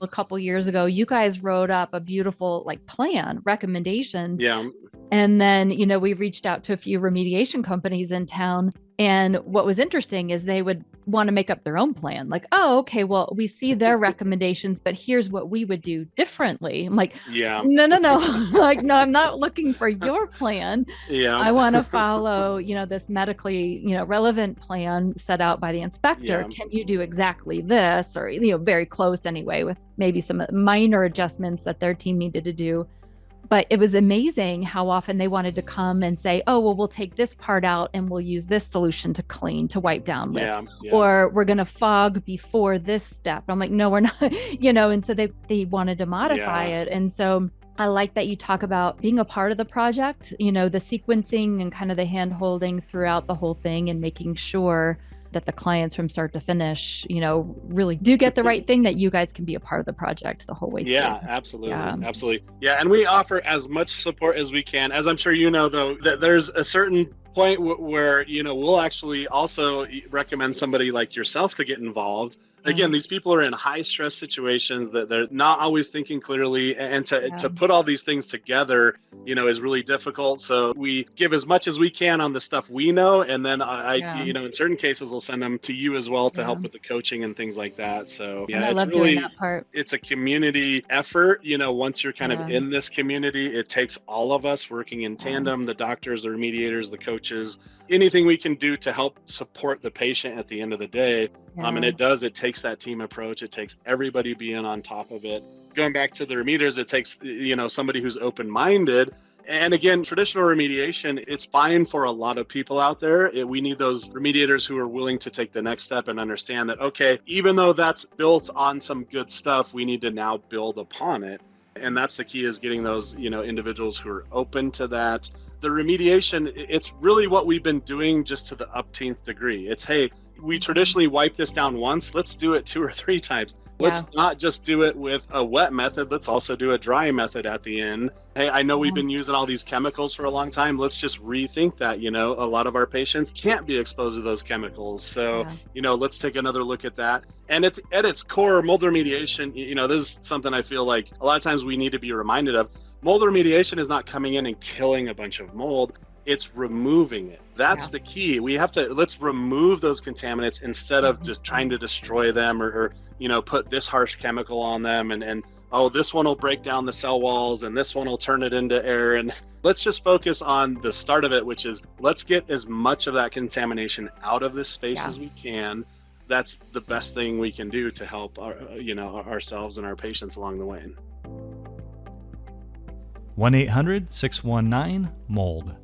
a couple years ago, you guys wrote up a beautiful like plan, recommendations. Yeah. And then, we reached out to a few remediation companies in town. And what was interesting is they would want to make up their own plan. Like, oh, okay, well, we see their recommendations, but here's what we would do differently. I'm like, Yeah. no, no, no. Like, no, I'm not looking for your plan. Yeah. I want to follow, this medically, relevant plan set out by the inspector. Yeah. Can you do exactly this? Or, very close anyway, with maybe some minor adjustments that their team needed to do. But it was amazing how often they wanted to come and say, oh, well, we'll take this part out and we'll use this solution to clean, to wipe down with. Yeah. Yeah. Or we're going to fog before this step. I'm like, no, we're not, and so they wanted to modify it. And so I like that you talk about being a part of the project, the sequencing and kind of the hand holding throughout the whole thing and making sure that the clients from start to finish, really do get the right thing, that you guys can be a part of the project the whole way through. Absolutely. Absolutely. Yeah. And we offer as much support as we can. As I'm sure you know, though, that there's a certain point where, we'll actually also recommend somebody like yourself to get involved. Again, these people are in high stress situations that they're not always thinking clearly, and to put all these things together, is really difficult. So we give as much as we can on the stuff we know. And then in certain cases, we'll send them to you as well to help with the coaching and things like that. So and I love doing that part. It's a community effort. Once you're kind of in this community, it takes all of us working in tandem, the doctors, the remediators, the coaches, anything we can do to help support the patient at the end of the day. And it takes that team approach. It takes everybody being on top of it. Going back to the remediators, it takes, somebody who's open-minded. And again, traditional remediation, it's fine for a lot of people out there. We need those remediators who are willing to take the next step and understand that, okay, even though that's built on some good stuff, we need to now build upon it. And that's the key, is getting those, individuals who are open to that. The remediation, it's really what we've been doing, just to the upteenth degree. It's, hey, we traditionally wipe this down once, let's do it 2 or 3 times. Let's not just do it with a wet method, let's also do a dry method at the end. Hey, I know we've been using all these chemicals for a long time, let's just rethink that. A lot of our patients can't be exposed to those chemicals. So, let's take another look at that. And it's at its core, mold remediation, this is something I feel like a lot of times we need to be reminded of. Mold remediation is not coming in and killing a bunch of mold. It's removing it. That's the key. Let's remove those contaminants instead of just trying to destroy them or put this harsh chemical on them and this one will break down the cell walls and this one will turn it into air. And let's just focus on the start of it, which is let's get as much of that contamination out of this space as we can. That's the best thing we can do to help ourselves and our patients along the way. 1-800-619-MOLD